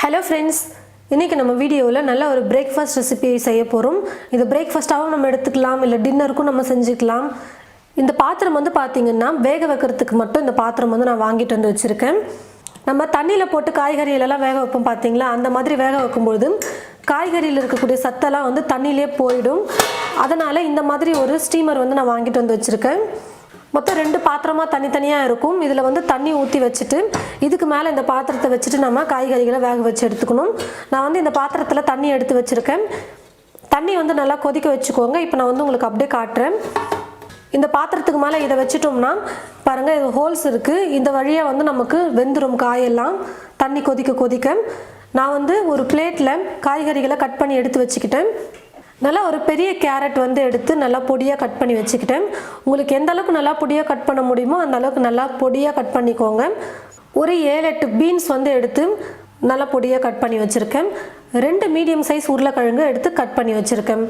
Hello friends, இன்னைக்கு நம்ம வீடியோல நல்ல ஒரு பிரேக்ஃபாஸ்ட் ரெசிபி செய்ய போறோம். இது பிரேக்ஃபாஸ்டாவும் நம்ம எடுத்துக்கலாம் இல்ல டின்னருக்கும் நம்ம செஞ்சுக்கலாம். இந்த பாத்திரம் வந்து பாத்தீங்கன்னா வேக வைக்கிறதுக்கு மட்டும் இந்த பாத்திரம் வந்து நான் வாங்கிட்டு வந்து வச்சிருக்கேன். நம்ம தண்ணில போட்டு காய்கறிகள் எல்லாம் வேக வைப்போம் பாத்தீங்களா, அந்த மாதிரி வேக வைக்கும்போது காய்கறியில இருக்கக்கூடிய சத்தெல்லாம் வந்து தண்ணியிலே போய்டும். அதனால இந்த மாதிரி ஒரு ஸ்டீமர் வந்து நான் வாங்கிட்டு வந்து வச்சிருக்கேன். மொத்தம் ரெண்டு பாத்திரமா தனித்தனியா இருக்கும். இதுல வந்து தண்ணி ஊத்தி வச்சிட்டு இதுக்கு மேல இந்த பாத்திரத்தை வச்சிட்டு நம்ம காய்கறிகளை வேக வச்சு எடுத்துக்கணும். நான் வந்து இந்த பாத்திரத்துல தண்ணி எடுத்து வச்சிருக்கேன். தண்ணி வந்து நல்லா கொதிக்க வச்சுக்கோங்க. இப்போ நான் வந்து உங்களுக்கு அப்படியே காட்டுறேன். இந்த பாத்திரத்துக்கு மேல இதை வச்சிட்டோம்னா பாருங்க, இது ஹோல்ஸ் இருக்கு. இந்த வழியா வந்து நமக்கு வெந்துரும் காயெல்லாம் தண்ணி கொதிக்க கொதிக்க. நான் வந்து ஒரு பிளேட்ல காய்கறிகளை கட் பண்ணி எடுத்து வச்சுக்கிட்டேன். நல்லா ஒரு பெரிய கேரட் வந்து எடுத்து நல்லா பொடியாக கட் பண்ணி வச்சுக்கிட்டேன். உங்களுக்கு எந்த அளவுக்கு நல்லா பொடியாக கட் பண்ண முடியுமோ அந்த அளவுக்கு நல்லா பொடியாக கட் பண்ணிக்கோங்க. ஒரு 7-8 பீன்ஸ் வந்து எடுத்து நல்லா பொடியாக கட் பண்ணி வச்சுருக்கேன். 2 மீடியம் சைஸ் உருளைக்கிழங்கு எடுத்து கட் பண்ணி வச்சுருக்கேன்.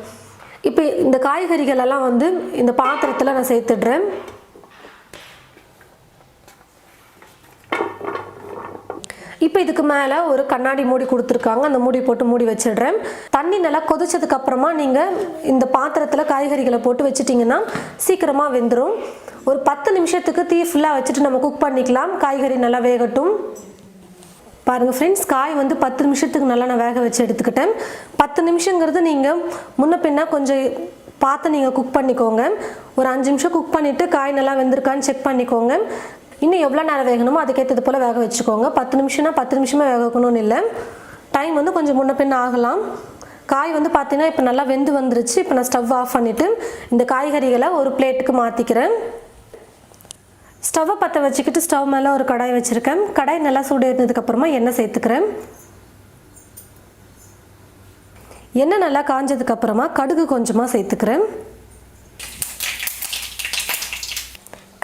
இப்போ இந்த காய்கறிகளெல்லாம் வந்து இந்த பாத்திரத்தில் நான் சேர்த்துடுறேன். இப்போ இதுக்கு மேலே ஒரு கண்ணாடி மூடி கொடுத்துருக்காங்க. அந்த மூடி போட்டு மூடி வச்சிடுறேன். தண்ணி நல்லா கொதிச்சதுக்கு அப்புறமா நீங்கள் இந்த பாத்திரத்தில் காய்கறிகளை போட்டு வச்சிட்டிங்கன்னா சீக்கிரமாக வெந்துடும். ஒரு 10 நிமிஷத்துக்கு தீ ஃபுல்லாக வச்சுட்டு நம்ம குக் பண்ணிக்கலாம். காய்கறி நல்லா வேகட்டும். பாருங்கள் ஃப்ரெண்ட்ஸ், காய் வந்து 10 நிமிஷத்துக்கு நல்லா நான் வேக வச்சு எடுத்துக்கிட்டேன். 10 நிமிஷங்கிறது நீங்கள் முன்ன பின்னா கொஞ்சம் பார்த்து நீங்கள் குக் பண்ணிக்கோங்க. ஒரு 5 நிமிஷம் குக் பண்ணிவிட்டு காய் நல்லா வெந்திருக்கான்னு செக் பண்ணிக்கோங்க. இன்னும் எவ்வளோ நேரம் வேகணுமோ அதுக்கேற்றது போல் வேக வச்சுக்கோங்க. 10 நிமிஷம்னா 10 நிமிஷமாக வேக வைக்கணும்னு இல்லை. டைம் வந்து கொஞ்சம் முன்ன பின்ன ஆகலாம். காய் வந்து பார்த்தீங்கன்னா இப்போ நல்லா வெந்து வந்துருச்சு. இப்போ நான் ஸ்டவ் ஆஃப் பண்ணிவிட்டு இந்த காய்கறிகளை ஒரு பிளேட்டுக்கு மாற்றிக்கிறேன். ஸ்டவ்வை பற்ற வச்சுக்கிட்டு ஸ்டவ் மேலே ஒரு கடாய் வச்சுருக்கேன். கடாய் நல்லா சூடு ஏறினதுக்கப்புறமா எண்ணெய் சேர்த்துக்கிறேன். எண்ணெய் நல்லா காஞ்சதுக்கப்புறமா கடுகு கொஞ்சமாக சேர்த்துக்கிறேன்.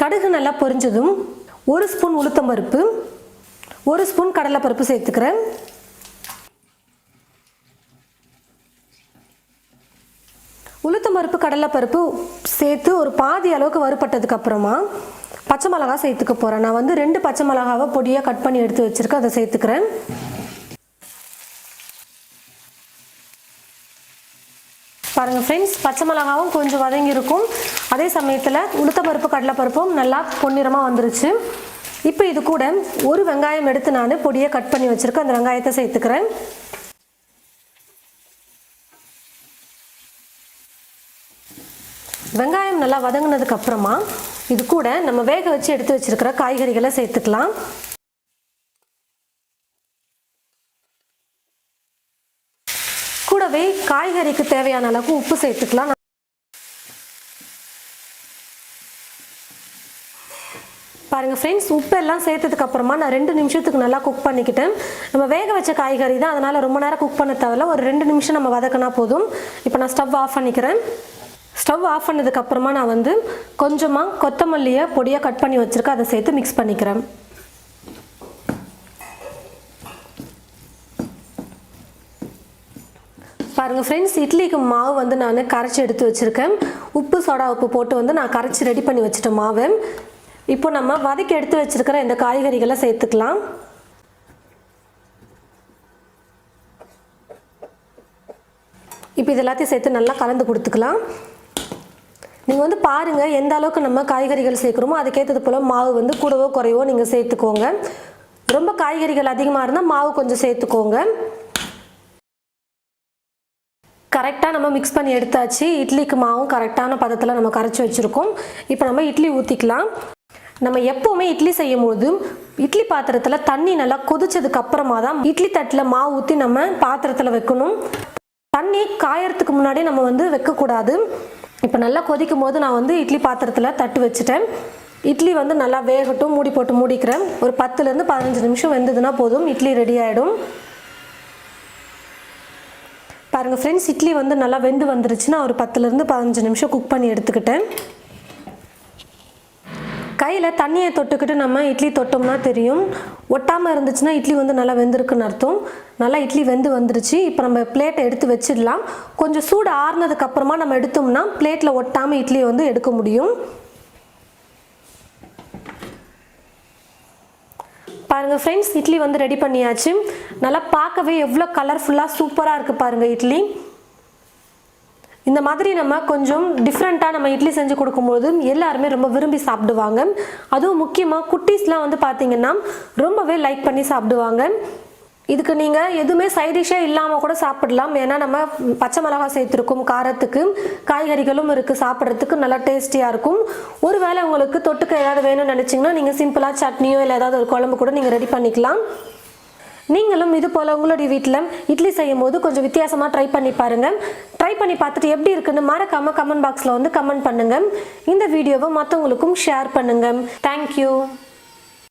கடுகு நல்லா பொரிஞ்சதும் 1 ஸ்பூன் உளுத்தம்பருப்பு, 1 ஸ்பூன் கடலைப்பருப்பு சேர்த்துக்கிறேன். உளுத்தம்பருப்பு கடலைப்பருப்பு சேர்த்து ஒரு பாதி அளவுக்கு வறுபட்டதுக்கு அப்புறமா பச்சை மிளகாய் சேர்த்துக்க போகிறேன். நான் வந்து 2 பச்சை மிளகாவை பொடியாக கட் பண்ணி எடுத்து வச்சுருக்கேன். அதை சேர்த்துக்கிறேன். பாருங்கள் ஃப்ரெண்ட்ஸ், பச்சை மிளகாவும் கொஞ்சம் வதங்கி இருக்கும். அதே சமயத்தில் உளுத்தம்பருப்பு கடலைப்பருப்பும் நல்லா பொன்னிறமாக வந்துருச்சு. இப்போ இது கூட ஒரு வெங்காயம் எடுத்து நான் பொடியை கட் பண்ணி வச்சுருக்கேன். அந்த வெங்காயத்தை சேர்த்துக்கிறேன். வெங்காயம் நல்லா வதங்கினதுக்கு அப்புறமா இது கூட நம்ம வேக வச்சு எடுத்து வச்சிருக்கிற காய்கறிகளை சேர்த்துக்கலாம். கூடவே காய்கறிக்கு தேவையான அளவுக்கு உப்பு சேர்த்துக்கலாம். பாருங்க ஃப்ரெண்ட்ஸ், உப்பு எல்லாம் சேர்த்ததுக்கு அப்புறமா நான் 2 நிமிஷத்துக்கு நல்லா குக் பண்ணிக்கிட்டேன். நம்ம வேக வச்ச காய்கறி தான், அதனால ரொம்ப நேரம் குக் பண்ண தேவையில்ல. ஒரு 2 நிமிஷம் நம்ம வதக்கினா போதும். இப்போ நான் ஸ்டவ் ஆஃப் பண்ணிக்கிறேன். ஸ்டவ் ஆஃப் பண்ணதுக்கு அப்புறமா நான் வந்து கொஞ்சமாக கொத்தமல்லியை பொடியாக கட் பண்ணி வச்சிருக்கேன். அதை சேர்த்து மிக்ஸ் பண்ணிக்கிறேன். பாருங்கள் ஃப்ரெண்ட்ஸ், இட்லிக்கு மாவு வந்து நான் கரைச்சி எடுத்து வச்சுருக்கேன். உப்பு சோடா உப்பு போட்டு வந்து நான் கரைச்சி ரெடி பண்ணி வச்சுட்டேன் மாவு. இப்போ நம்ம வதக்கி எடுத்து வச்சுருக்கிற இந்த காய்கறிகளை சேர்த்துக்கலாம். இப்போ இது எல்லாத்தையும் சேர்த்து நல்லா கலந்து கொடுத்துக்கலாம். நீங்கள் வந்து பாருங்கள் எந்த அளவுக்கு நம்ம காய்கறிகள் சேர்க்குறோமோ அதுக்கேற்றது போல் மாவு வந்து கூடவோ குறைவோ நீங்கள் சேர்த்துக்கோங்க. ரொம்ப காய்கறிகள் அதிகமாக இருந்தால் மாவு கொஞ்சம் சேர்த்துக்கோங்க. கரெக்டாக நம்ம மிக்ஸ் பண்ணி எடுத்தாச்சு. இட்லிக்கு மாவும் கரெக்டான பதத்தில் நம்ம கரைச்சி வச்சுருக்கோம். இப்போ நம்ம இட்லி ஊற்றிக்கலாம். நம்ம எப்போவுமே இட்லி செய்யும் போது இட்லி பாத்திரத்தில் தண்ணி நல்லா கொதிச்சதுக்கு அப்புறமா தான் இட்லி தட்டில் மாவு ஊற்றி நம்ம பாத்திரத்தில் வைக்கணும். தண்ணி காயறதுக்கு முன்னாடி நம்ம வந்து வைக்கக்கூடாது. இப்போ நல்லா கொதிக்கும் போது நான் வந்து இட்லி பாத்திரத்தில் தட்டு வச்சுட்டேன். இட்லி வந்து நல்லா வேகட்டும். மூடி போட்டு மூடிக்கிறேன். ஒரு 10லேருந்து 15 நிமிஷம் வெந்ததுன்னா போதும், இட்லி ரெடி ஆகிடும். பாருங்கள் ஃப்ரெண்ட்ஸ், இட்லி வந்து நல்லா வெந்து வந்துருச்சுன்னா ஒரு 10லேருந்து 15 நிமிஷம் குக் பண்ணி எடுத்துக்கிட்டேன். கையில் தண்ணியை தொட்டுக்கிட்டு நம்ம இட்லி தொட்டோம்னா தெரியும். ஒட்டாமல் இருந்துச்சுன்னா இட்லி வந்து நல்லா வெந்திருக்குன்னு அர்த்தம். நல்லா இட்லி வெந்து வந்துருச்சு. இப்போ நம்ம பிளேட்டை எடுத்து வச்சிடலாம். கொஞ்சம் சூடு ஆறுனதுக்கு அப்புறமா நம்ம எடுத்தோம்னா பிளேட்டில் ஒட்டாமல் இட்லியை வந்து எடுக்க முடியும். பாருங்க ஃப்ரெண்ட்ஸ், இட்லி வந்து ரெடி பண்ணியாச்சு. நல்லா பார்க்கவே எவ்வளோ கலர்ஃபுல்லாக சூப்பராக இருக்குது பாருங்கள் இட்லி. இந்த மாதிரி நம்ம கொஞ்சம் டிஃப்ரெண்ட்டாக நம்ம இட்லி செஞ்சு கொடுக்கும்போது எல்லாருமே ரொம்ப விரும்பி சாப்பிடுவாங்க. அதுவும் முக்கியமாக குட்டீஸ்லாம் வந்து பார்த்திங்கன்னா ரொம்பவே லைக் பண்ணி சாப்பிடுவாங்க. இதுக்கு நீங்கள் எதுவுமே சைட் டிஷ்ஷே இல்லாமல் கூட சாப்பிடலாம். ஏன்னா நம்ம பச்சை மிளகாய் சேர்த்துருக்கோம், காரத்துக்கு காய்கறிகளும் இருக்குது, சாப்பிட்றதுக்கு நல்லா டேஸ்டியாக இருக்கும். ஒருவேளை உங்களுக்கு தொட்டுக்க ஏதாவது வேணும்னு நினச்சிங்கன்னா நீங்கள் சிம்பிளாக சட்னியோ இல்லை ஏதாவது ஒரு குழம்பு கூட நீங்கள் ரெடி பண்ணிக்கலாம். நீங்களும் இது போல் உங்களுடைய வீட்டில் இட்லி செய்யும் போது கொஞ்சம் வித்தியாசமாக ட்ரை பண்ணி பாருங்கள். ட்ரை பண்ணி பார்த்துட்டு எப்படி இருக்குன்னு மறக்காமல் கமெண்ட் பாக்ஸில் வந்து கமெண்ட் பண்ணுங்கள். இந்த வீடியோவை மற்றவங்களுக்கும் ஷேர் பண்ணுங்கள். தேங்க்யூ.